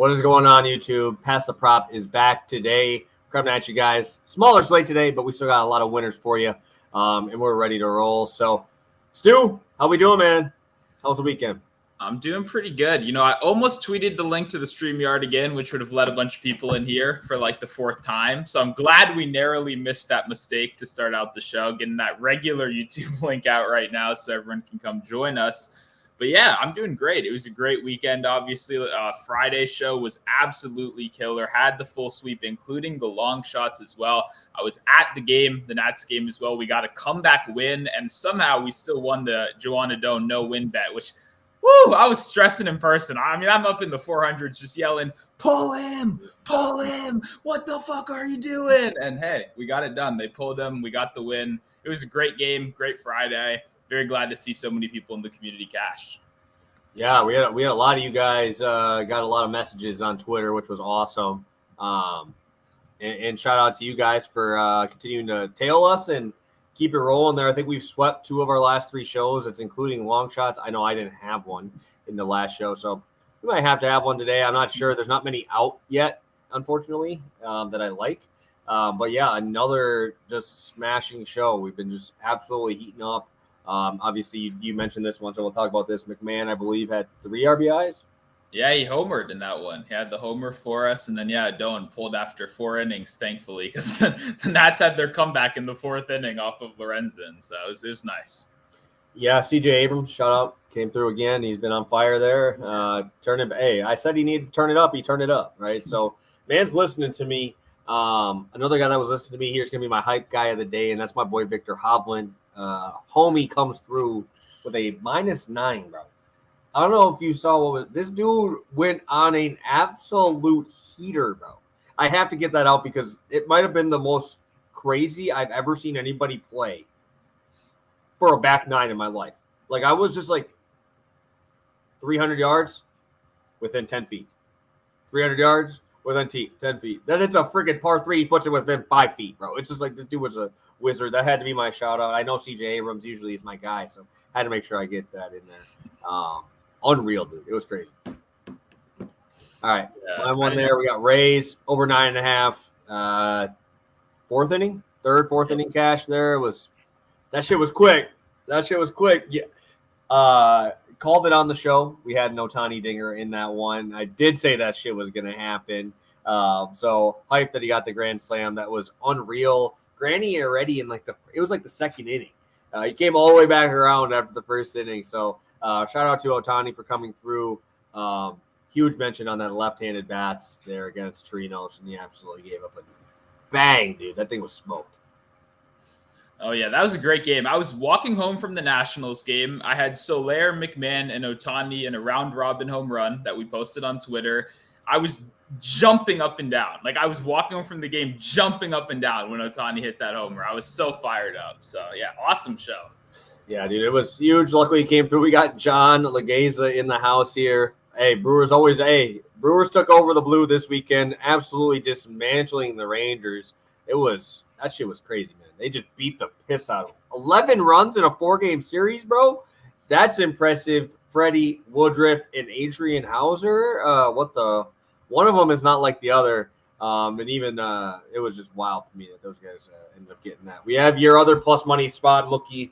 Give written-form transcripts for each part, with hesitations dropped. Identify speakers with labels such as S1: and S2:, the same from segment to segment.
S1: What is going on, YouTube? Pass the Prop is back today. Coming at you guys. Smaller slate today, but we still got a lot of winners for you, and we're ready to roll. So, Stu, how we doing, man? How was the weekend?
S2: I'm doing pretty good. I almost tweeted the link to the StreamYard again, which would have let a bunch of people in here for like the fourth time. So I'm glad we narrowly missed that mistake to start out the show, getting that regular YouTube link out right now so everyone can come join us. But yeah, I'm doing great. It was a great weekend. Obviously, Friday's show was absolutely killer. Had the full sweep, including the long shots as well. I was at the game, the Nats game as well. We got a comeback win, and somehow we still won the Joanna Doan no-win bet, which, woo, I was stressing in person. I mean, I'm up in the 400s just yelling, pull him, what the fuck are you doing? And hey, we got it done. They pulled him. We got the win. It was a great game, great Friday. Very glad to see so many people in the community cashed.
S1: Yeah, we had a lot of you guys got a lot of messages on Twitter, which was awesome. And shout out to you guys for continuing to tail us and keep it rolling there. I think we've swept 2 of our last 3 shows. It's including long shots. I know I didn't have one in the last show, so we might have to have one today. I'm not sure. There's not many out yet, unfortunately, that I like. But yeah, another just smashing show. We've been just absolutely heating up. Obviously, you mentioned this one, so we'll talk about this. McMahon, I believe, had 3 RBIs.
S2: Yeah, he homered in that one. He had the homer for us, and then, Doan pulled after 4 innings, thankfully, because the Nats had their comeback in the 4th inning off of Lorenzen, so it was nice.
S1: Yeah, CJ Abrams, shout out, came through again. He's been on fire there. Hey, I said he needed to turn it up. He turned it up, right? So, man's listening to me. Another guy that was listening to me here is going to be my hype guy of the day, and that's my boy Victor Hovland. Homie comes through with a -9, bro. I don't know if you saw this dude went on an absolute heater, bro. I have to get that out because it might have been the most crazy I've ever seen anybody play for a back 9 in my life. Like, I was just like 300 yards within 10 feet, 300 yards within 10 feet. Then it's a freaking par 3. He puts it within 5 feet, bro. It's just like this dude was a wizard. That had to be my shout out. I know CJ Abrams usually is my guy, so I had to make sure I get that in there. Unreal, dude. It was crazy. All right. Yeah, one there. We got Rays over 9.5. 4th inning, 4th inning cash there. That shit was quick. Yeah. Called it on the show. We had no Ohtani dinger in that one. I did say that shit was going to happen. So hype that he got the grand slam. That was unreal. Granny already in it was like the 2nd inning. He came all the way back around after the 1st inning. So shout out to Ohtani for coming through. Huge mention on that left-handed bats there against Torinos, and he absolutely gave up a bang, dude. That thing was smoked.
S2: Oh, yeah, that was a great game. I was walking home from the Nationals game. I had Soler, McMahon, and Ohtani in a round-robin home run that we posted on Twitter. I was jumping up and down. Like, I was walking home from the game jumping up and down when Ohtani hit that homer. I was so fired up. So, yeah, awesome show.
S1: Yeah, dude, it was huge. Luckily, he came through. We got John Legeza in the house here. Hey, Brewers took over the blue this weekend, absolutely dismantling the Rangers. That shit was crazy, man. They just beat the piss out of them. 11 runs in a 4-game series, bro. That's impressive. Freddie Woodruff and Adrian Hauser. One of them is not like the other. And even it was just wild to me that those guys ended up getting that. We have your other plus money spot, Mookie.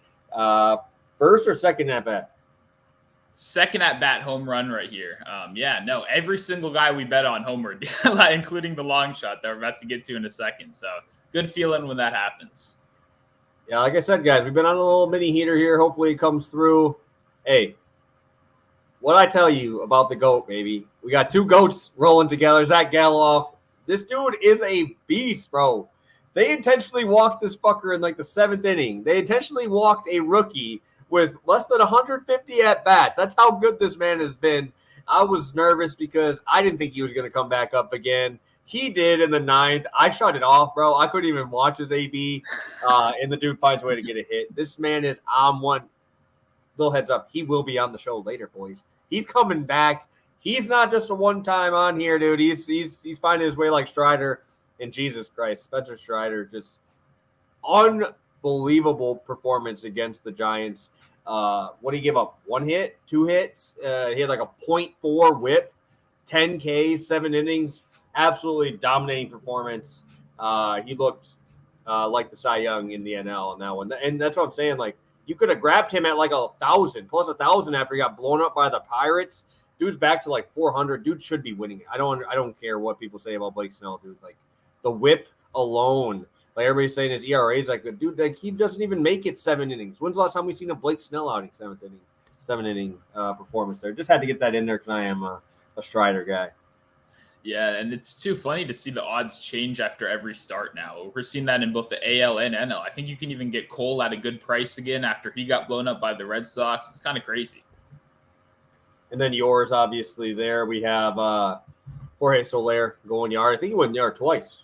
S1: First or second at bat?
S2: Second at bat home run right here. Every single guy we bet on homered, including the long shot that we're about to get to in a second. So good feeling when that happens.
S1: Yeah, like I said, guys, we've been on a little mini heater here. Hopefully it comes through. Hey, what I tell you about the GOAT, baby. We got 2 GOATs rolling together. Zach Galoff. This dude is a beast, bro. They intentionally walked this fucker in like the 7th inning. They intentionally walked a rookie with less than 150 at-bats. That's how good this man has been. I was nervous because I didn't think he was going to come back up again. He did in the 9th. I shut it off, bro. I couldn't even watch his AB, and the dude finds a way to get a hit. This man is on one. Little heads up, he will be on the show later, boys. He's coming back. He's not just a one-time on here, dude. He's finding his way like Strider. And Jesus Christ, Spencer Strider, just unbelievable performance against the Giants. What did he give up? 1 hit, 2 hits? He had like a .4 whip. 10 Ks, 7 innings, absolutely dominating performance. He looked like the Cy Young in the NL on that one. And that's what I'm saying. Like, you could have grabbed him at like 1,000, plus 1,000 after he got blown up by the Pirates. Dude's back to like 400. Dude should be winning it. I don't care what people say about Blake Snell, dude. Like, the whip alone, like everybody's saying his ERA is like, dude, like he doesn't even make it 7 innings. When's the last time we seen a Blake Snell outing, 7 inning performance there? Just had to get that in there because I am a Strider guy.
S2: Yeah, and it's too funny to see the odds change after every start now. We're seeing that in both the AL and NL. I think you can even get Cole at a good price again after he got blown up by the Red Sox. It's kind of crazy.
S1: And then yours, obviously, there we have Jorge Soler going yard. I think he went yard twice.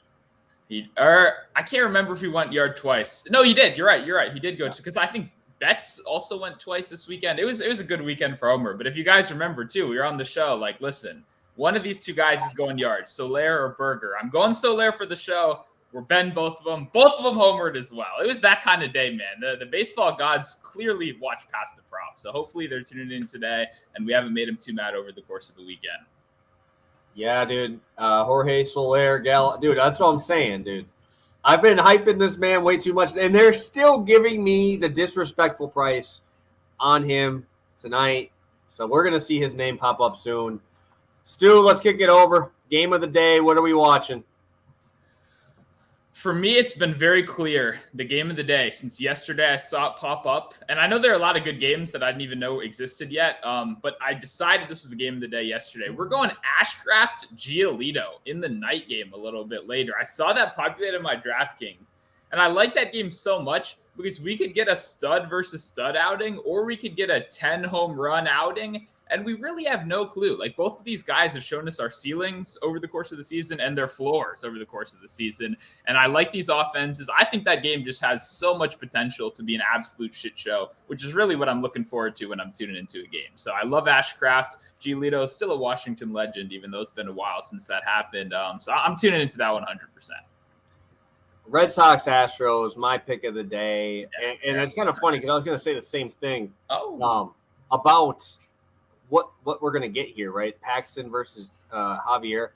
S2: I can't remember if he went yard twice. No, he did. You're right. He did go because I think Betts also went twice this weekend. It was a good weekend for Homer. But if you guys remember too, we were on the show. Like, listen, one of these two guys is going yard, Soler or Berger. I'm going Soler for the show. We're betting both of them. Both of them homered as well. It was that kind of day, man. The baseball gods clearly watched past the prop. So hopefully they're tuning in today, and we haven't made them too mad over the course of the weekend.
S1: Yeah, dude. Jorge Soler, dude, that's what I'm saying, dude. I've been hyping this man way too much, and they're still giving me the disrespectful price on him tonight. So we're going to see his name pop up soon. Stu, let's kick it over. Game of the day. What are we watching?
S2: For me, it's been very clear, the game of the day. Since yesterday, I saw it pop up. And I know there are a lot of good games that I didn't even know existed yet. But I decided this was the game of the day yesterday. We're going Ashcraft Giolito in the night game a little bit later. I saw that populated in my DraftKings. And I like that game so much because we could get a stud versus stud outing, or we could get a 10 home run outing. And we really have no clue. Like, both of these guys have shown us our ceilings over the course of the season and their floors over the course of the season. And I like these offenses. I think that game just has so much potential to be an absolute shit show, which is really what I'm looking forward to when I'm tuning into a game. So I love Ashcraft. Giolito is still a Washington legend, even though it's been a while since that happened. So I'm tuning into that 100%.
S1: Red Sox Astros, my pick of the day. And it's kind of funny because I was going to say the same thing about what we're going to get here, right? Paxton versus Javier.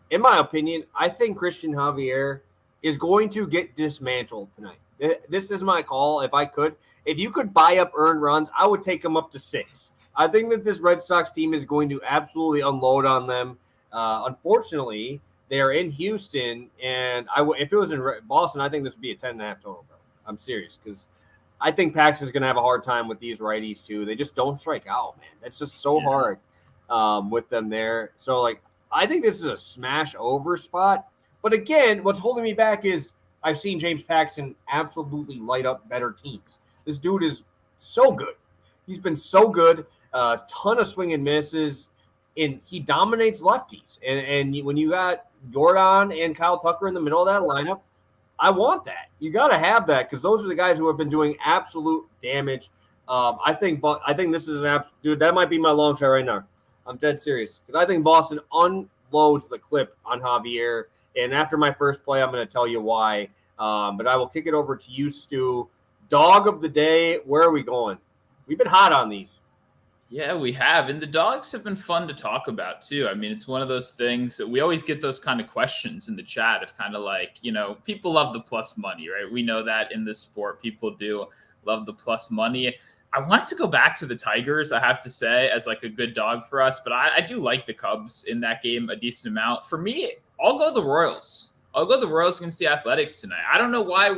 S1: In my opinion, I think Christian Javier is going to get dismantled tonight. This is my call. If you could buy up earned runs, I would take them up to 6. I think that this Red Sox team is going to absolutely unload on them. Unfortunately, they are in Houston, and if it was in Boston, I think this would be a 10.5 total, bro. I'm serious, because I think Paxton's going to have a hard time with these righties, too. They just don't strike out, man. It's just so hard with them there. So, like, I think this is a smash over spot. But, again, what's holding me back is I've seen James Paxton absolutely light up better teams. This dude is so good. He's been so good. A ton of swing and misses. And he dominates lefties. And when you got Jordan and Kyle Tucker in the middle of that lineup, I want that. You got to have that because those are the guys who have been doing absolute damage. I think this is dude. That might be my long shot right now. I'm dead serious because I think Boston unloads the clip on Javier. And after my first play, I'm going to tell you why. But I will kick it over to you, Stu. Dog of the day. Where are we going? We've been hot on these.
S2: Yeah, we have. And the dogs have been fun to talk about, too. I mean, it's one of those things that we always get those kind of questions in the chat of kind of like, people love the plus money, right? We know that in this sport, people do love the plus money. I want to go back to the Tigers, I have to say, as like a good dog for us. But I do like the Cubs in that game a decent amount. For me, I'll go the Royals. I'll go the Royals against the Athletics tonight. I don't know why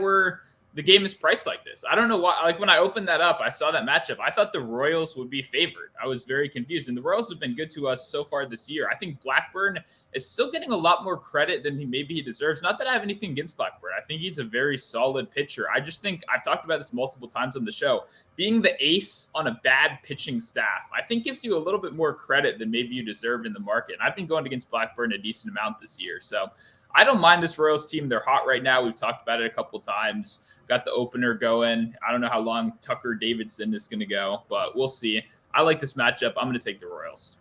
S2: the game is priced like this. I don't know why. Like when I opened that up, I saw that matchup. I thought the Royals would be favored. I was very confused. And the Royals have been good to us so far this year. I think Blackburn is still getting a lot more credit than maybe he deserves. Not that I have anything against Blackburn. I think he's a very solid pitcher. I just think I've talked about this multiple times on the show. Being the ace on a bad pitching staff, I think gives you a little bit more credit than maybe you deserve in the market. And I've been going against Blackburn a decent amount this year. So I don't mind this Royals team. They're hot right now. We've talked about it a couple times. Got the opener going. I don't know how long Tucker Davidson is going to go, but we'll see. I like this matchup. I'm going to take the Royals.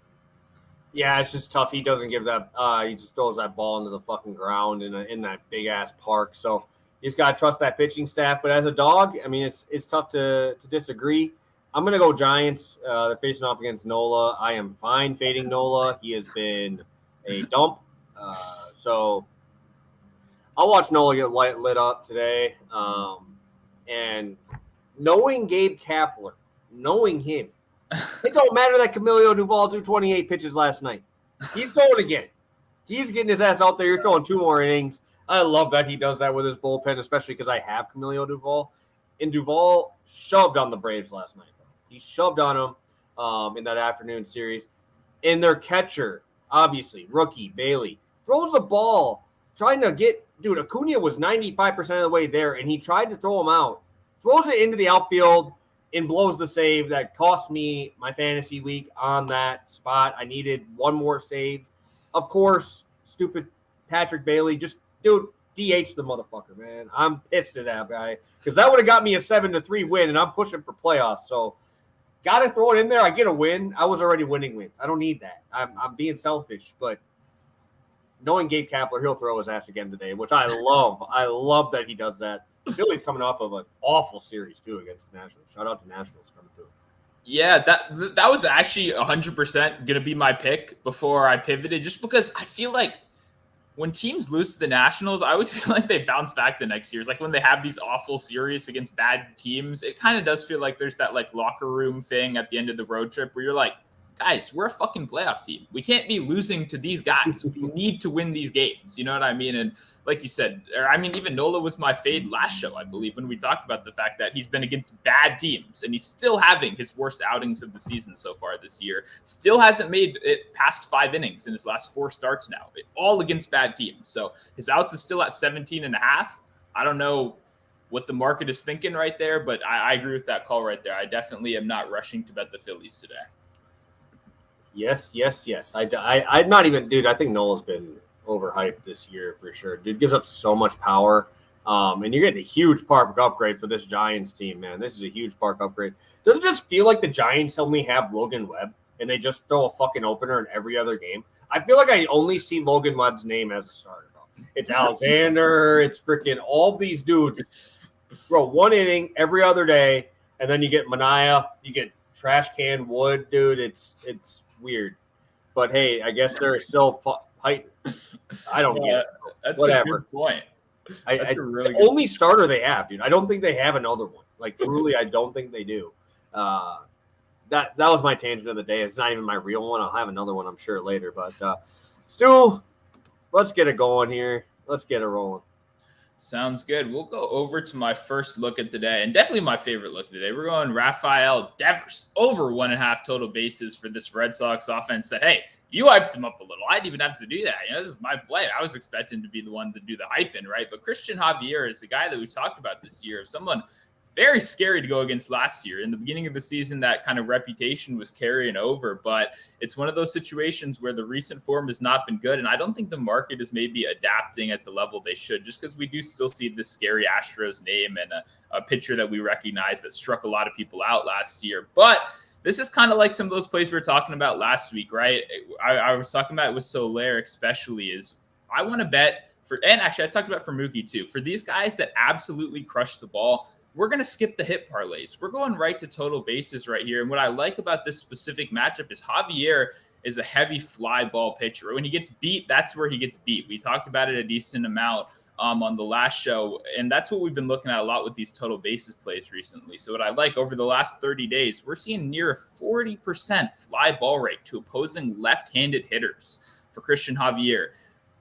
S1: Yeah, it's just tough. He doesn't give that. He just throws that ball into the fucking ground in that big ass park. So you just got to trust that pitching staff. But as a dog, I mean, it's tough to disagree. I'm going to go Giants. They're facing off against Nola. I am fine fading Nola. He has been a dump. So I'll watch Nola get lit up today. And knowing Gabe Kapler, knowing him, it don't matter that Camilo Duvall threw 28 pitches last night. He's going again. He's getting his ass out there. You're throwing 2 more innings. I love that he does that with his bullpen, especially because I have Camilo Duvall. And Duvall shoved on the Braves last night. He shoved on them in that afternoon series. And their catcher, obviously, rookie Bailey, throws a ball trying to get – dude, Acuna was 95% of the way there, and he tried to throw him out. Throws it into the outfield and blows the save that cost me my fantasy week on that spot. I needed one more save. Of course, stupid Patrick Bailey just – dude, DH the motherfucker, man. I'm pissed at that guy because that would have got me a 7-3 win, and I'm pushing for playoffs. So, got to throw it in there. I get a win. I was already winning wins. I don't need that. I'm being selfish, but knowing Gabe Kapler, he'll throw his ass again today, which I love. I love that he does that. Philly's coming off of an awful series, too, against the Nationals. Shout out to Nationals coming through.
S2: Yeah, that was actually 100% going to be my pick before I pivoted, just because I feel like when teams lose to the Nationals, I always feel like they bounce back the next years. Like when they have these awful series against bad teams, it kind of does feel like there's that like locker room thing at the end of the road trip where you're like, guys, we're a fucking playoff team. We can't be losing to these guys. We need to win these games. You know what I mean? And like you said, even Nola was my fade last show, I believe, when we talked about the fact that he's been against bad teams and he's still having his worst outings of the season so far this year. Still hasn't made it past 5 innings in his last 4 starts now, all against bad teams. So his outs is still at 17.5. I don't know what the market is thinking right there, but I agree with that call right there. I definitely am not rushing to bet the Phillies today.
S1: Yes. I'm not even, dude. I think Noel's been overhyped this year for sure. Dude gives up so much power, and you're getting a huge park upgrade for this Giants team, man. This is a huge park upgrade. Does it just feel like the Giants only have Logan Webb and they just throw a fucking opener in every other game? I feel like I only see Logan Webb's name as a starter. It's Alexander. It's freaking all these dudes throw 1 inning every other day, and then you get Mania, you get trash can Wood, dude. It's weird, but hey, I guess they're still heightened. I don't get it.
S2: That's
S1: Whatever.
S2: a good point.
S1: It's the only starter they have, dude. I don't think they have another one. Like truly, I don't think they do. That was my tangent of the day. It's not even my real one. I'll have another one, I'm sure, later. But Stu, let's get it going here. Let's get it rolling.
S2: Sounds good. We'll go over to my first look at the day, and definitely my favorite look today. We're going Rafael Devers over 1.5 total bases for this Red Sox offense that, hey, you hyped them up a little. I didn't even have to do that. This is my play. I was expecting to be the one to do the hype in, right? But Christian Javier is the guy that we've talked about this year, someone very scary to go against last year. In the beginning of the season, that kind of reputation was carrying over, but it's one of those situations where the recent form has not been good, and I don't think the market is maybe adapting at the level they should, just because we do still see this scary Astros name and a pitcher that we recognize that struck a lot of people out last year. But this is kind of like some of those plays we were talking about last week, right? I was talking about it with Soler especially, is I want to bet for, and actually I talked about for Mookie too, for these guys that absolutely crush the ball, we're going to skip the hit parlays. We're going right to total bases right here. And what I like about this specific matchup is Javier is a heavy fly ball pitcher. When he gets beat, that's where he gets beat. We talked about it a decent amount on the last show, and that's what we've been looking at a lot with these total bases plays recently. So what I like, over the last 30 days, we're seeing near a 40% fly ball rate to opposing left-handed hitters for Christian Javier.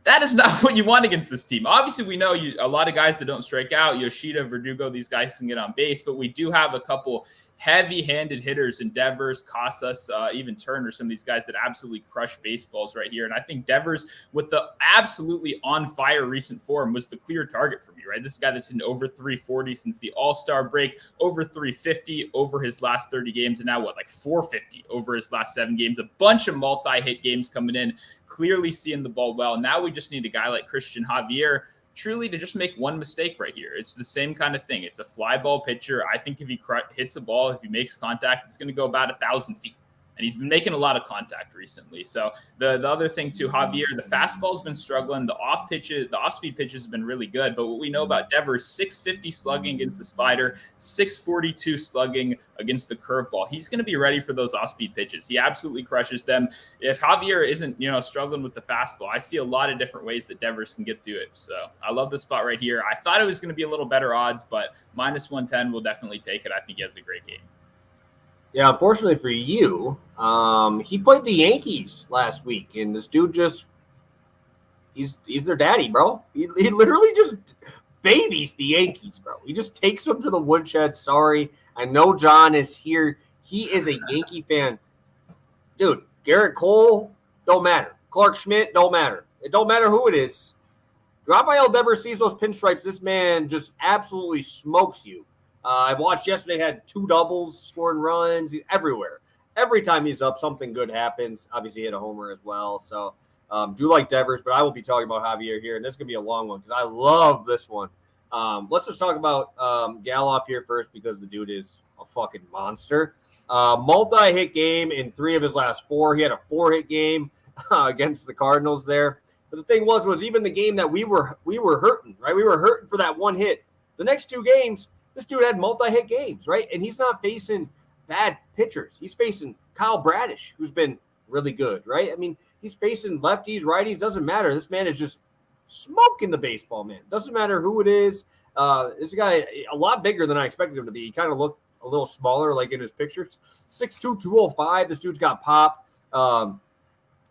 S2: That is not what you want against this team. Obviously, we know a lot of guys that don't strike out, Yoshida, Verdugo, these guys can get on base, but we do have a couple heavy-handed hitters in Devers, Casas, even Turner, some of these guys that absolutely crush baseballs right here. And I think Devers, with the absolutely on-fire recent form, was the clear target for me, right? This guy that's in over 340 since the All-Star break, over 350 over his last 30 games, and now like 450 over his last 7 games. A bunch of multi-hit games coming in, clearly seeing the ball well. Now we just need a guy like Christian Javier truly to just make one mistake right here. It's the same kind of thing. It's a fly ball pitcher. I think if he hits a ball, if he makes contact, it's going to go about 1,000 feet. and he's been making a lot of contact recently. So the other thing too, Javier, the fastball's been struggling. The off-speed pitches have been really good. But what we know about Devers, 650 slugging against the slider, 642 slugging against the curveball. He's going to be ready for those off-speed pitches. He absolutely crushes them. If Javier isn't, struggling with the fastball, I see a lot of different ways that Devers can get through it. So I love the spot right here. I thought it was going to be a little better odds, but minus 110 will definitely take it. I think he has a great game.
S1: Yeah, unfortunately for you, he played the Yankees last week, and this dude he's their daddy, bro. He literally just babies the Yankees, bro. He just takes them to the woodshed. Sorry. I know John is here. He is a Yankee fan. Dude, Garrett Cole, don't matter. Clark Schmidt, don't matter. It don't matter who it is. Rafael Devers sees those pinstripes. This man just absolutely smokes you. I watched yesterday, had 2 doubles, scoring runs everywhere. Every time he's up, something good happens. Obviously, hit a homer as well. So, do like Devers, but I will be talking about Javier here, and this is going to be a long one because I love this one. Let's just talk about Galoff here first because the dude is a fucking monster. Multi-hit game in 3 of his last 4. He had a 4-hit game against the Cardinals there. But the thing was even the game that we were hurting, right? We were hurting for that 1 hit. The next 2 games, this dude had multi-hit games, right? And he's not facing bad pitchers. He's facing Kyle Bradish, who's been really good, right? I mean, he's facing lefties, righties, doesn't matter. This man is just smoking the baseball, man. Doesn't matter who it is. This guy, a lot bigger than I expected him to be. He kind of looked a little smaller, like in his pictures. 6'2", 205. This dude's got pop.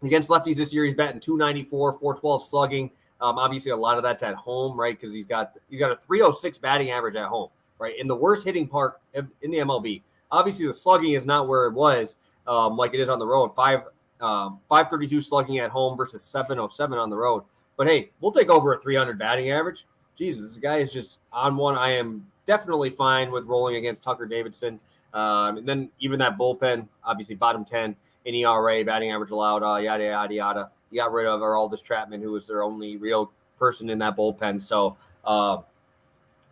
S1: Against lefties this year, he's batting 294, 412 slugging. Obviously, a lot of that's at home, right? Because he's got a 306 batting average at home, right? In the worst hitting park in the MLB. Obviously, the slugging is not where it was, like it is on the road. 532 slugging at home versus 707 on the road. But hey, we'll take over a 300 batting average. Jesus, this guy is just on one. I am definitely fine with rolling against Tucker Davidson. And then even that bullpen, obviously bottom 10 in ERA, batting average allowed, yada, yada, yada. You got rid of Aroldis Chapman, who was their only real person in that bullpen. So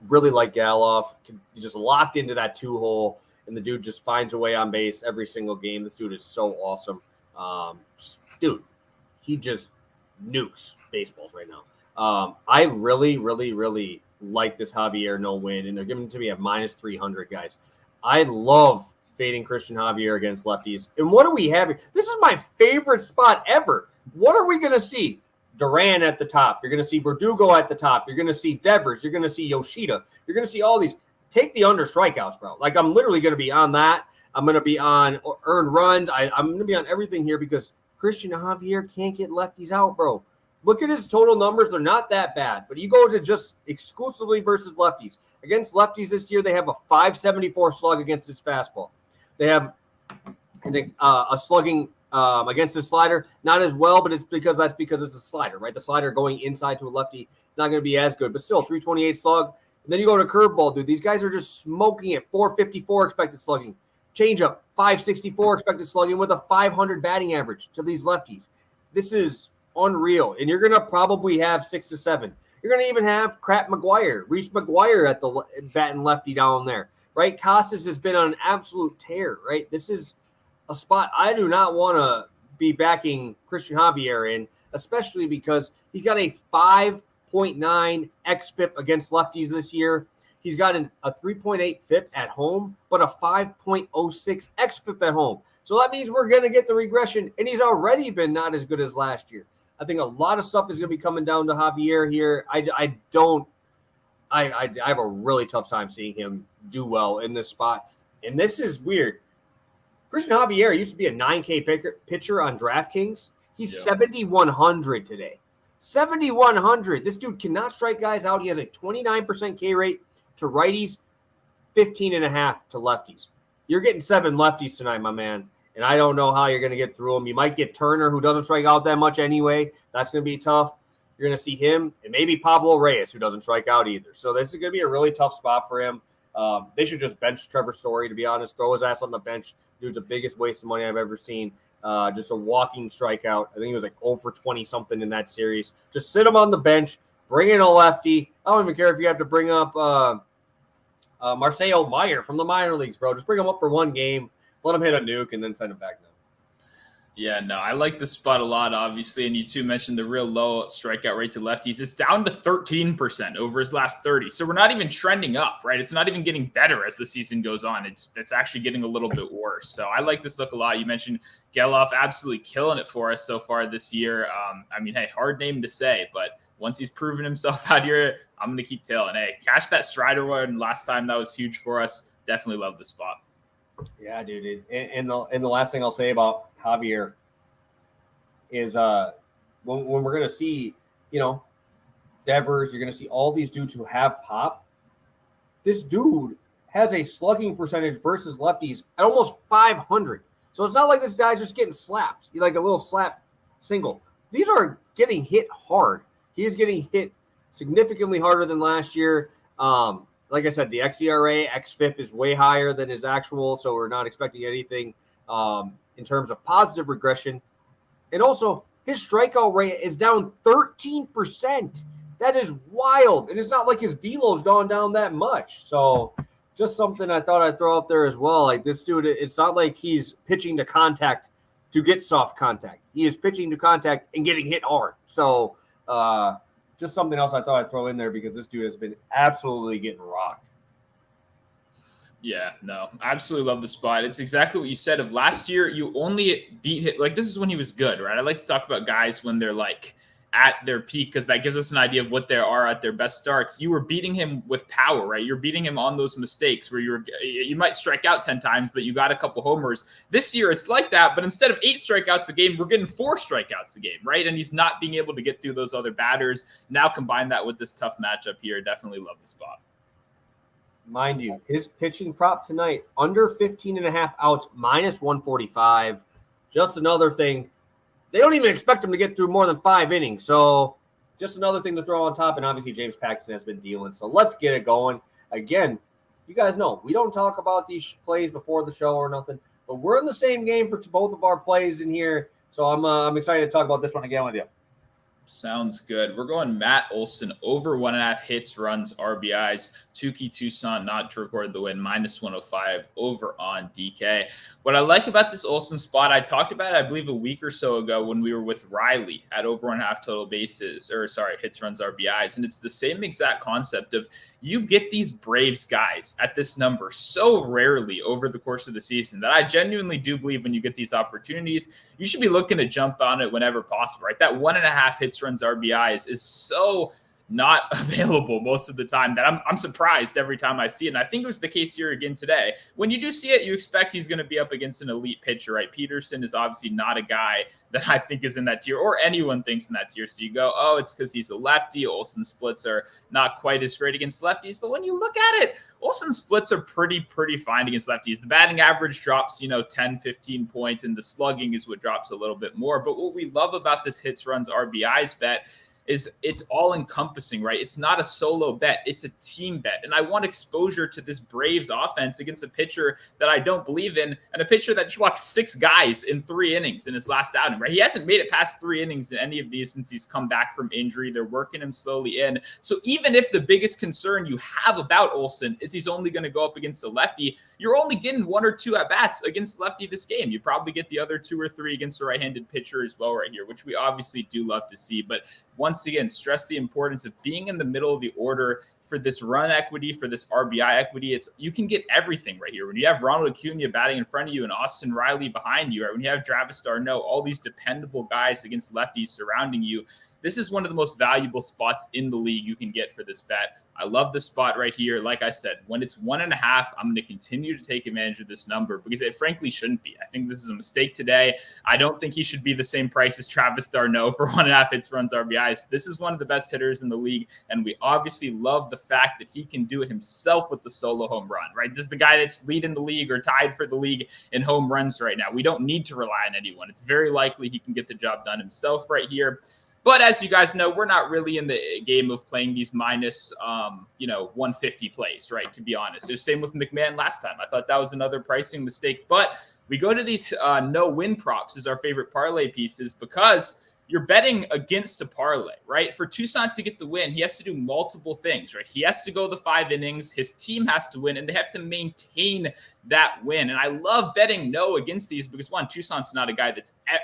S1: really like Galoff. He just locked into that 2-hole, and the dude just finds a way on base every single game. This dude is so awesome. Dude, he just nukes baseballs right now. I really, really, really like this Javier no-win, and they're giving it to me at minus 300, guys. I love fading Christian Javier against lefties. And what do we have here? This is my favorite spot ever. What are we going to see? Duran at the top. You're going to see Verdugo at the top. You're going to see Devers. You're going to see Yoshida. You're going to see all these. Take the under strikeouts, bro. Like, I'm literally going to be on that. I'm going to be on earned runs. I'm going to be on everything here because Christian Javier can't get lefties out, bro. Look at his total numbers. They're not that bad. But you go to just exclusively versus lefties. Against lefties this year, they have a 574 slug against his fastball. They have a slugging against his slider, not as well, but it's because it's a slider, right? The slider going inside to a lefty is not going to be as good, but still 328 slug. And then you go to curveball, dude. These guys are just smoking it. 454 expected slugging. Changeup, 564 expected slugging with a 500 batting average to these lefties. This is unreal. And you're going to probably have 6 to 7. You're going to even have Reese McGuire at the batting lefty down there, right? Casas has been on an absolute tear, right? This is a spot I do not want to be backing Christian Javier in, especially because he's got a 5.9 xFIP against lefties this year. He's got a 3.8 FIP at home, but a 5.06 xFIP at home. So that means we're going to get the regression, and he's already been not as good as last year. I think a lot of stuff is going to be coming down to Javier here. I have a really tough time seeing him do well in this spot. And this is weird. Christian Javier used to be a 9K pitcher on DraftKings. He's 7,100 today. 7,100. This dude cannot strike guys out. He has a 29% K rate to righties, 15.5 to lefties. You're getting 7 lefties tonight, my man. And I don't know how you're going to get through them. You might get Turner, who doesn't strike out that much anyway. That's going to be tough. You're going to see him and maybe Pablo Reyes, who doesn't strike out either. So this is going to be a really tough spot for him. They should just bench Trevor Story, to be honest. Throw his ass on the bench. Dude's the biggest waste of money I've ever seen. Just a walking strikeout. I think he was like 0 for 20-something in that series. Just sit him on the bench. Bring in a lefty. I don't even care if you have to bring up Marcelo Meyer from the minor leagues, bro. Just bring him up for one game. Let him hit a nuke and then send him back down.
S2: Yeah, no, I like the spot a lot, obviously. And you two mentioned the real low strikeout rate to lefties. It's down to 13% over his last 30. So we're not even trending up, right? It's not even getting better as the season goes on. It's actually getting a little bit worse. So I like this look a lot. You mentioned Geloff absolutely killing it for us so far this year. I mean, hey, hard name to say, but once he's proven himself out here, I'm going to keep tailing. Hey, catch that Strider one last time. That was huge for us. Definitely love the spot.
S1: Yeah, dude. And the last thing I'll say about Javier is when we're gonna see, Devers, you're gonna see all these dudes who have pop. This dude has a slugging percentage versus lefties at almost 500. So it's not like this guy's just getting slapped, like a little slap single. These are getting hit hard. He is getting hit significantly harder than last year. Like I said, the xERA, xFIP is way higher than his actual, so we're not expecting anything in terms of positive regression. And also, his strikeout rate is down 13%. That is wild. And it's not like his velo's gone down that much. So just something I thought I'd throw out there as well. Like this dude, it's not like he's pitching to contact to get soft contact. He is pitching to contact and getting hit hard. So just something else I thought I'd throw in there because this dude has been absolutely getting rocked.
S2: Yeah, no, absolutely love the spot. It's exactly what you said of last year. You only beat him. Like, this is when he was good, right? I like to talk about guys when they're like at their peak because that gives us an idea of what they are at their best starts. You were beating him with power, right? You're beating him on those mistakes where you might strike out 10 times, but you got a couple homers. This year, it's like that, but instead of 8 strikeouts a game, we're getting 4 strikeouts a game, right? And he's not being able to get through those other batters. Now combine that with this tough matchup here. Definitely love the spot.
S1: Mind you, his pitching prop tonight, under 15.5 outs, minus 145. Just another thing. They don't even expect him to get through more than 5 innings. So just another thing to throw on top. And obviously, James Paxton has been dealing. So let's get it going. Again, you guys know we don't talk about these plays before the show or nothing. But we're in the same game for both of our plays in here. So I'm excited to talk about this one again with you.
S2: Sounds good. We're going Matt Olson over 1.5 hits, runs, RBIs. Tukey Toussaint not to record the win, minus 105 over on DK. What I like about this Olson spot, I talked about it, I believe, a week or so ago when we were with Riley at over 1.5 total bases, hits, runs, RBIs. And it's the same exact concept of you get these Braves guys at this number so rarely over the course of the season that I genuinely do believe when you get these opportunities, you should be looking to jump on it whenever possible, right? That 1.5 hits, runs, RBIs is so not available most of the time that I'm surprised every time I see it. And I think it was the case here again today. When you do see it, you expect he's going to be up against an elite pitcher, right? Peterson is obviously not a guy that I think is in that tier or anyone thinks in that tier. So you go, oh, it's because he's a lefty. Olsen splits are not quite as great against lefties. But when you look at it, Olsen splits are pretty fine against lefties. The batting average drops, 10, 15 points, and the slugging is what drops a little bit more. But what we love about this hits, runs, RBIs bet is it's all encompassing, right? It's not a solo bet. It's a team bet. And I want exposure to this Braves offense against a pitcher that I don't believe in and a pitcher that just walked 6 guys in 3 innings in his last outing, right? He hasn't made it past 3 innings in any of these since he's come back from injury. They're working him slowly in. So even if the biggest concern you have about Olsen is he's only going to go up against a lefty, you're only getting 1 or 2 at-bats against lefty this game. You probably get the other 2 or 3 against a right-handed pitcher as well right here, which we obviously do love to see. But once again, stress the importance of being in the middle of the order for this run equity, for this RBI equity. You can get everything right here. When you have Ronald Acuna batting in front of you and Austin Riley behind you, right? When you have Travis d'Arnaud, all these dependable guys against lefties surrounding you, this is one of the most valuable spots in the league you can get for this bet. I love the spot right here. Like I said, when it's 1.5, I'm going to continue to take advantage of this number because it frankly shouldn't be. I think this is a mistake today. I don't think he should be the same price as Travis d'Arnaud for 1.5 hits, runs, RBIs. This is one of the best hitters in the league, and we obviously love the fact that he can do it himself with the solo home run, right? This is the guy that's leading the league or tied for the league in home runs right now. We don't need to rely on anyone. It's very likely he can get the job done himself right here. But as you guys know, we're not really in the game of playing these minus, 150 plays, right? To be honest, it was same with McMahon last time. I thought that was another pricing mistake. But we go to these no-win props as our favorite parlay pieces because you're betting against a parlay, right? For Toussaint to get the win, he has to do multiple things, right? He has to go the 5 innings. His team has to win, and they have to maintain that win. And I love betting no against these because, one, Toussaint's not a guy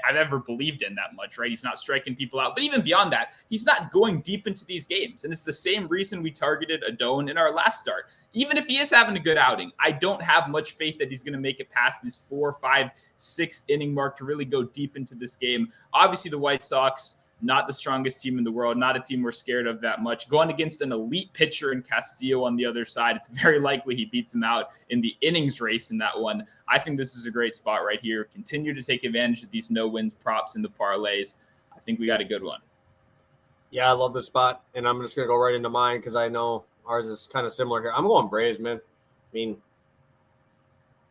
S2: I've ever believed in that much, right? He's not striking people out. But even beyond that, he's not going deep into these games. And it's the same reason we targeted Adone in our last start. Even if he is having a good outing, I don't have much faith that he's going to make it past this 4, 5, 6 inning mark to really go deep into this game. Obviously, the White Sox, not the strongest team in the world, not a team we're scared of that much. Going against an elite pitcher in Castillo on the other side, it's very likely he beats him out in the innings race in that one. I think this is a great spot right here. Continue to take advantage of these no-wins props in the parlays. I think we got a good one.
S1: Yeah, I love this spot, and I'm just going to go right into mine because I know ours is kind of similar here. I'm going Braves, man. I mean,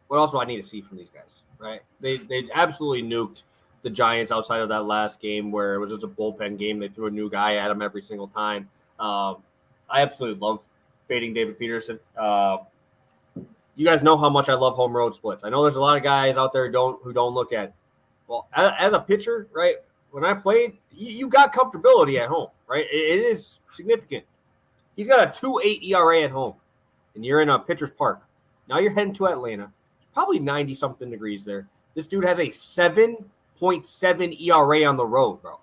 S1: what else do I need to see from these guys, right? They absolutely nuked the Giants outside of that last game where it was just a bullpen game. They threw a new guy at him every single time. I absolutely love fading David Peterson. You guys know how much I love home road splits. I know there's a lot of guys out there who don't look at. Well, as a pitcher, right, when I played, you got comfortability at home, right? It is significant. He's got a 2.8 ERA at home, and you're in a pitcher's park. Now you're heading to Atlanta. Probably 90-something degrees there. This dude has a 7.7 ERA on the road, bro.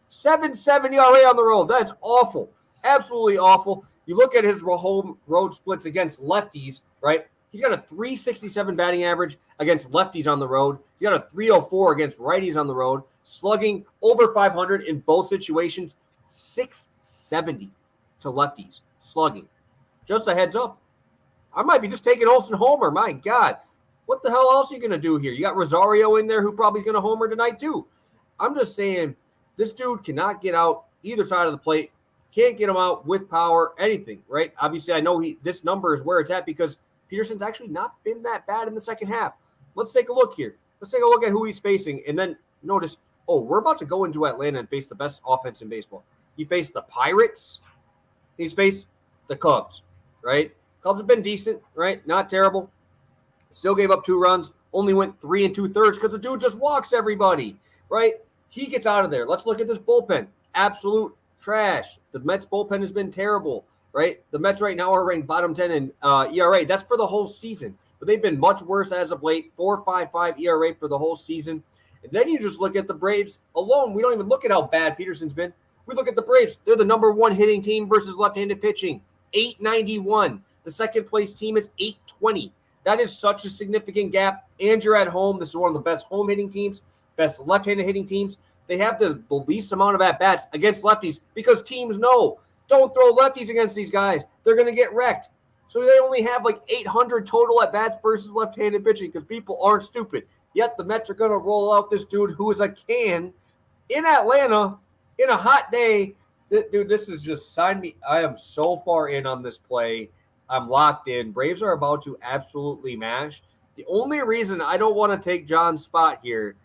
S1: 7.7 ERA on the road. That's awful. Absolutely awful. You look at his home road splits against lefties, right? He's got a 367 batting average against lefties on the road. He's got a 304 against righties on the road. Slugging over 500 in both situations. 670 to lefties. Slugging. Just a heads up. I might be just taking Olsen homer. My God. What the hell else are you going to do here? You got Rosario in there who probably is going to homer tonight too. I'm just saying this dude cannot get out either side of the plate. Can't get him out with power, anything, right? Obviously, I know this number is where it's at because Peterson's actually not been that bad in the second half. Let's take a look here. Let's take a look at who he's facing and then notice, we're about to go into Atlanta and face the best offense in baseball. He faced the Pirates. He's faced the Cubs, right? Cubs have been decent, right? Not terrible. Still gave up 2 runs. Only went 3 2/3 because the dude just walks everybody, right? He gets out of there. Let's look at this bullpen. Absolute trash. The Mets bullpen has been terrible, right? The Mets right now are ranked bottom 10 in ERA. That's for the whole season. But they've been much worse as of late. 4.55 ERA for the whole season. And then you just look at the Braves alone. We don't even look at how bad Peterson's been. We look at the Braves. They're the number 1 hitting team versus left-handed pitching. 891. The second place team is 820. That is such a significant gap. And you're at home. This is one of the best home hitting teams, best left-handed hitting teams. They have the least amount of at-bats against lefties because teams know, don't throw lefties against these guys. They're going to get wrecked. So they only have like 800 total at-bats versus left-handed pitching because people aren't stupid. Yet the Mets are going to roll out this dude who is a can in Atlanta in a hot day. Dude, this is just sign me. I am so far in on this play. I'm locked in. Braves are about to absolutely mash. The only reason I don't want to take John's spot here,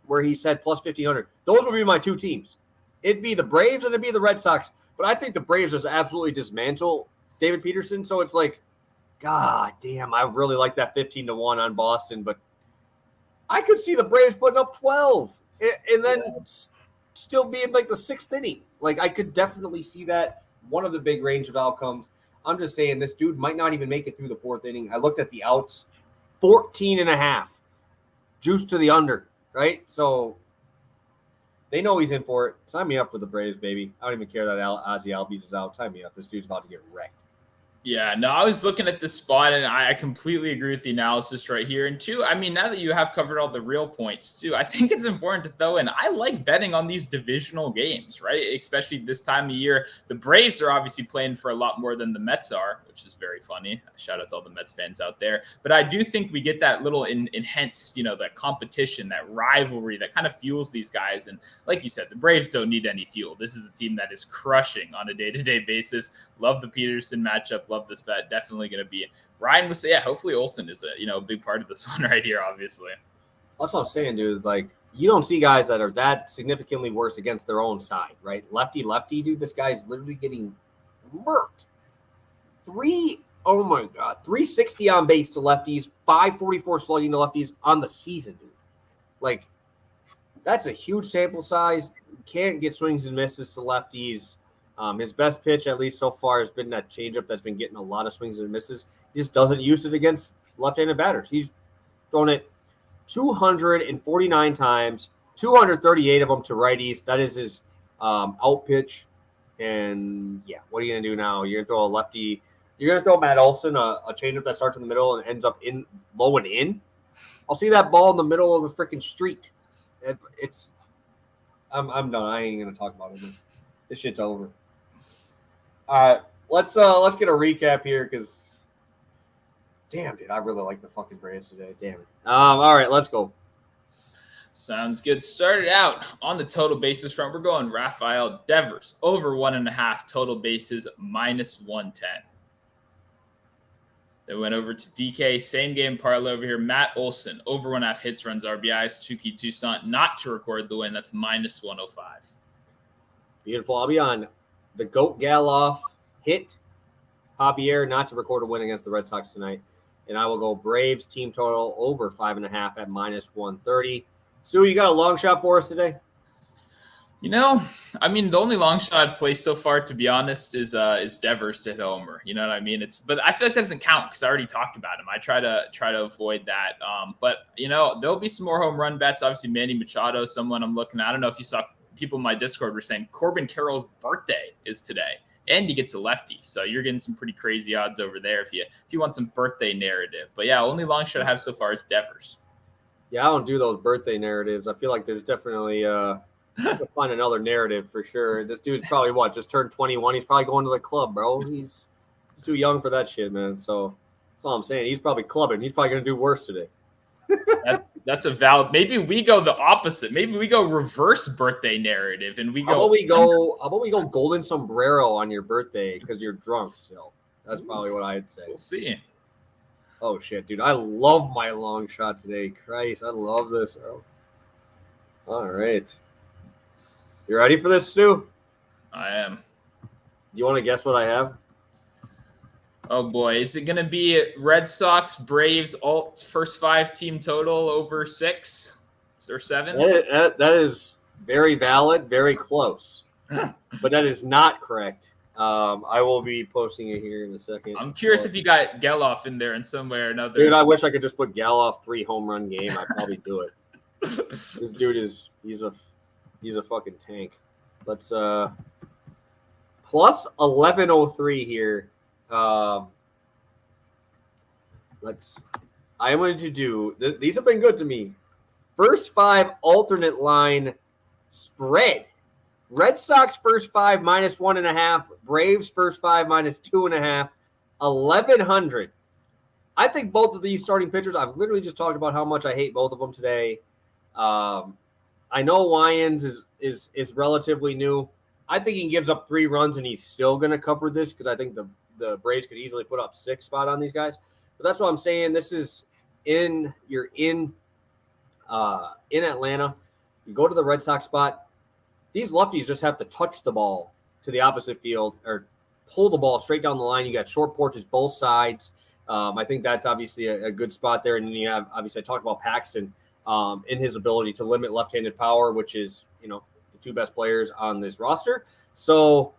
S1: where he said plus 1,500, those would be my 2 teams. It'd be the Braves and it'd be the Red Sox. But I think the Braves just absolutely dismantle David Peterson. So it's like, God damn, I really like that 15-1 on Boston. But I could see the Braves putting up 12 and then still being like the 6th inning. Like I could definitely see that. One of the big range of outcomes. I'm just saying this dude might not even make it through the 4th inning. I looked at the outs, 14.5. Juice to the under, right? So they know he's in for it. Sign me up for the Braves, baby. I don't even care that Ozzie Albies is out. Sign me up. This dude's about to get wrecked.
S2: Yeah, no, I was looking at this spot, and I completely agree with the analysis right here. And 2, I mean, now that you have covered all the real points, too, I think it's important to throw in, I like betting on these divisional games, right? Especially this time of year. The Braves are obviously playing for a lot more than the Mets are, which is very funny. Shout out to all the Mets fans out there. But I do think we get that little enhanced, that competition, that rivalry that kind of fuels these guys. And like you said, the Braves don't need any fuel. This is a team that is crushing on a day-to-day basis. Love the Peterson matchup. Love this bet. Definitely going to be. Ryan was hopefully Olsen is a big part of this one right here, obviously.
S1: That's what I'm saying, dude. Like, you don't see guys that are that significantly worse against their own side, right? Lefty, dude. This guy's literally getting murked. 360 on base to lefties, 544 slugging to lefties on the season, dude. Like, that's a huge sample size. You can't get swings and misses to lefties. His best pitch, at least so far, has been that changeup that's been getting a lot of swings and misses. He just doesn't use it against left-handed batters. He's thrown it 249 times, 238 of them to righties. That is his out pitch. And, yeah, what are you going to do now? You're going to throw a lefty. You're going to throw Matt Olson a changeup that starts in the middle and ends up in low and in. I'll see that ball in the middle of a freaking street. I'm done. I ain't going to talk about it. This shit's over. All right, let's get a recap here because, damn, dude, I really like the fucking Braves today. Damn it. All right, let's go.
S2: Sounds good. Started out on the total bases front. We're going Rafael Devers over 1.5 total bases -110. They went over to DK, same game parlay over here. Matt Olson over 1.5 hits, runs, RBIs. Tukey Toussaint not to record the win. That's -105.
S1: Beautiful. I'll be on the Goat Galoff hit. Javier not to record a win against the Red Sox tonight. And I will go Braves team total over 5.5 at -130. Stu, you got a long shot for us today?
S2: You know, I mean, the only long shot I've placed so far, to be honest, is Devers to hit homer. You know what I mean? But I feel like that doesn't count because I already talked about him. I try to avoid that. But you know, there'll be some more home run bets. Obviously, Manny Machado, someone I'm looking at. I don't know if you saw people in my Discord were saying Corbin Carroll's birthday is today, and he gets a lefty. So you're getting some pretty crazy odds over there if you want some birthday narrative. But yeah, only long shot I have so far is Devers.
S1: Yeah, I don't do those birthday narratives. I feel like there's definitely find another narrative for sure. This dude's probably just turned 21. He's probably going to the club, bro. He's too young for that shit, man. So that's all I'm saying. He's probably clubbing. He's probably gonna do worse today.
S2: That's a valid. Maybe we go the opposite. Maybe we go reverse birthday narrative, and we go.
S1: How about we go golden sombrero on your birthday because you're drunk still? That's probably what I'd say.
S2: We'll see.
S1: Oh shit, dude! I love my long shot today. Christ, I love this, bro. All right, you ready for this, Stu?
S2: I am.
S1: Do you want to guess what I have?
S2: Oh boy, is it going to be Red Sox, Braves, alt first 5 team total over 6 or 7?
S1: That is very valid, very close, but that is not correct. I will be posting it here in a second.
S2: I'm curious if you got Geloff in there in some way or another.
S1: Dude, I wish I could just put Geloff 3 home run game. I'd probably do it. This dude he's a fucking tank. Let's plus 1103 here. I am going to do these have been good to me. First 5 alternate line spread. Red Sox first 5 -1.5. Braves first 5 -2.5. 1100. I think both of these starting pitchers. I've literally just talked about how much I hate both of them today. I know Lyons is relatively new. I think he gives up 3 runs and he's still going to cover this because I think the Braves could easily put up 6 spot on these guys. But that's what I'm saying. This is you're in Atlanta. You go to the Red Sox spot. These lefties just have to touch the ball to the opposite field or pull the ball straight down the line. You got short porches both sides. I think that's obviously a good spot there. And then you have, obviously, I talked about Paxton in his ability to limit left-handed power, which is, the 2 best players on this roster. So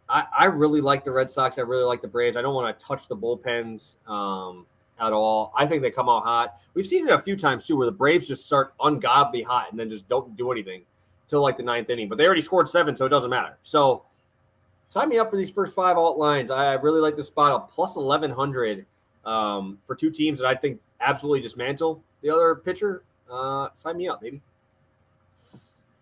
S1: I really like the Red Sox. I really like the Braves. I don't want to touch the bullpens at all. I think they come out hot. We've seen it a few times, too, where the Braves just start ungodly hot and then just don't do anything till like the 9th inning. But they already scored 7, so it doesn't matter. So sign me up for these first 5 alt lines. I really like the spot of plus 1100 for 2 teams that I think absolutely dismantle the other pitcher. Sign me up, baby.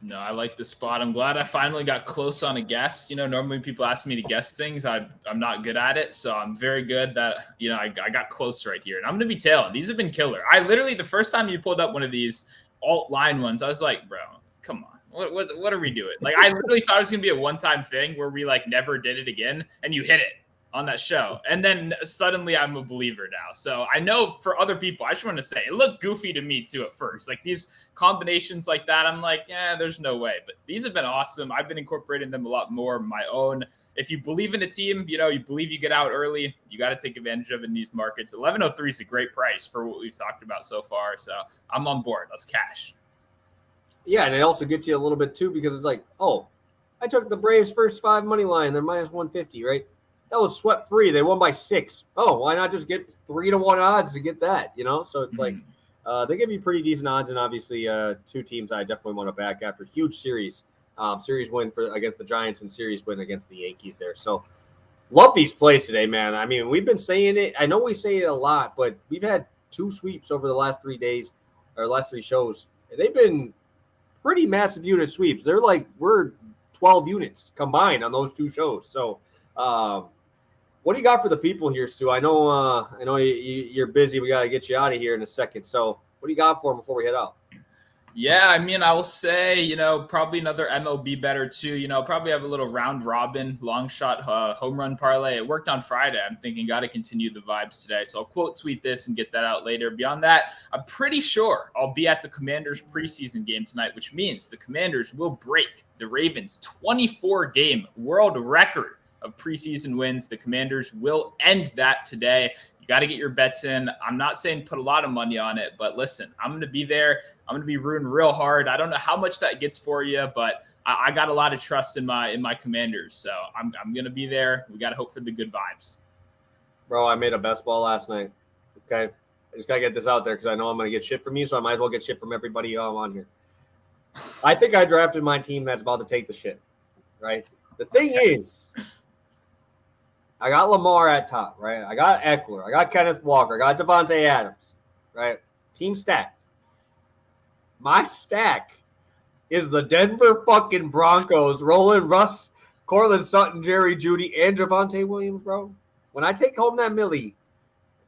S2: No, I like the spot. I'm glad I finally got close on a guess. Normally people ask me to guess things. I'm not good at it. So I'm very good that, I got close right here. And I'm going to be tailing. These have been killer. I literally, the first time you pulled up one of these alt line ones, I was like, bro, come on. What are we doing? Like, I literally thought it was going to be a one-time thing where we, never did it again, and you hit it on that show. And then suddenly I'm a believer now. So I know for other people, I just want to say, it looked goofy to me, too, at first. Like, these combinations like that, I'm like, yeah, there's no way. But these have been awesome. I've been incorporating them a lot more my own. If you believe in a team, you believe you get out early, you got to take advantage of it in these markets. 1103 is a great price for what we've talked about so far. So I'm on board. Let's cash.
S1: Yeah, and it also gets you a little bit, too, because it's like, oh, I took the Braves first 5 money line. They're minus 150, right? That was swept free. They won by 6. Oh, why not just get 3-1 odds to get that? So it's like they give you pretty decent odds, and obviously 2 teams I definitely want to back after huge series win against the Giants and series win against the Yankees there. So love these plays today, man. I mean, we've been saying it. I know we say it a lot, but we've had 2 sweeps over the last 3 days or last 3 shows. They've been pretty massive unit sweeps. We're 12 units combined on those 2 shows. So, what do you got for the people here, Stu? I know you're busy. We got to get you out of here in a second. So, what do you got for them before we head out?
S2: Yeah, I mean, I will say, probably another MLB better too. Probably have a little round robin long shot home run parlay. It worked on Friday. I'm thinking got to continue the vibes today. So I'll quote tweet this and get that out later. Beyond that, I'm pretty sure I'll be at the Commanders preseason game tonight, which means the Commanders will break the Ravens' 24-game world record of preseason wins. The Commanders will end that today. You got to get your bets in. I'm not saying put a lot of money on it, but listen, I'm going to be there. I'm going to be rooting real hard. I don't know how much that gets for you, but I got a lot of trust in my Commanders. So I'm going to be there. We got to hope for the good vibes.
S1: Bro, I made a best ball last night. Okay. I just got to get this out there because I know I'm going to get shit from you, so I might as well get shit from everybody on here. I think I drafted my team that's about to take the shit, right? The thing is, I got Lamar at top, right? I got Eckler. I got Kenneth Walker. I got Devontae Adams, right? Team stacked. My stack is the Denver fucking Broncos rolling Russ, Cortland Sutton, Jerry Jeudy, and Javonte Williams, bro. When I take home that millie,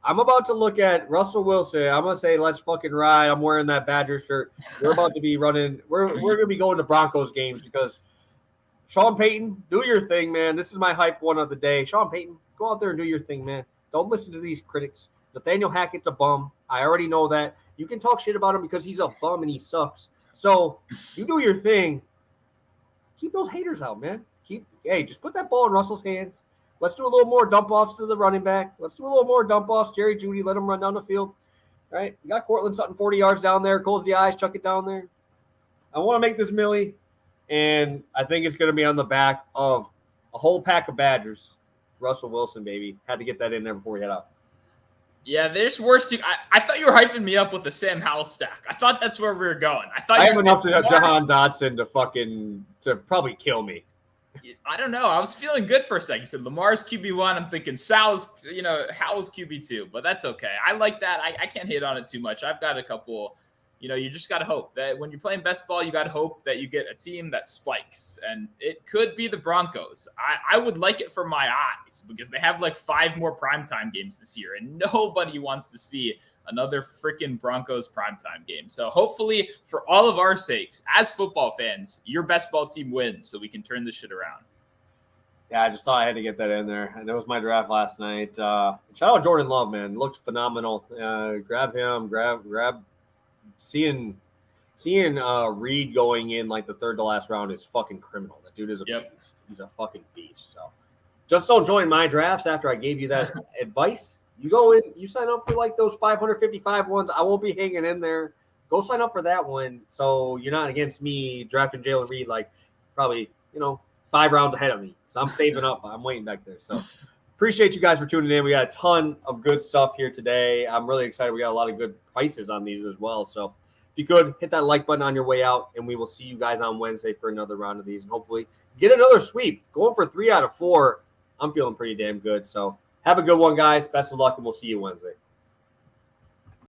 S1: I'm about to look at Russell Wilson. I'm going to say, let's fucking ride. I'm wearing that Badger shirt. We're about to be running. We're going to be going to Broncos games because Sean Payton, do your thing, man. This is my hype one of the day. Sean Payton, go out there and do your thing, man. Don't listen to these critics. Nathaniel Hackett's a bum. I already know that. You can talk shit about him because he's a bum and he sucks. So you do your thing. Keep those haters out, man. Just put that ball in Russell's hands. Let's do a little more dump offs to the running back. Let's do a little more dump offs. Jerry Jeudy, let him run down the field. All right. You got Cortland Sutton 40 yards down there. Close the eyes, chuck it down there. I want to make this millie, and I think it's going to be on the back of a whole pack of Badgers. Russell Wilson, baby. Had to get that in there before we head out.
S2: Yeah, there's worse. I thought you were hyping me up with the Sam Howell stack. I thought that's where we were going. I
S1: have enough to Jahan Dotson to probably kill me.
S2: I don't know. I was feeling good for a second. You said Lamar's QB1. I'm thinking Howell's QB2, but that's okay. I like that. I can't hate on it too much. I've got a couple. You just got to hope that when you're playing best ball, you got to hope that you get a team that spikes. And it could be the Broncos. I would like it for my eyes because they have like 5 more primetime games this year. And nobody wants to see another freaking Broncos primetime game. So hopefully for all of our sakes, as football fans, your best ball team wins so we can turn this shit around.
S1: Yeah, I just thought I had to get that in there. And that was my draft last night. Shout out Jordan Love, man. Looked phenomenal. Grab him, grab. Seeing Reed going in like the 3rd to last round is fucking criminal. That dude is a beast. He's a fucking beast. So just don't join my drafts after I gave you that advice. You go in, you sign up for like those 555 ones. I won't be hanging in there. Go sign up for that one. So you're not against me drafting Jalen Reed like probably, 5 rounds ahead of me. So I'm saving up. I'm waiting back there. So appreciate you guys for tuning in. We got a ton of good stuff here today. I'm really excited. We got a lot of good prices on these as well. So if you could, hit that like button on your way out, and we will see you guys on Wednesday for another round of these and hopefully get another sweep. Going for 3 out of 4. I'm feeling pretty damn good. So have a good one, guys. Best of luck, and we'll see you Wednesday.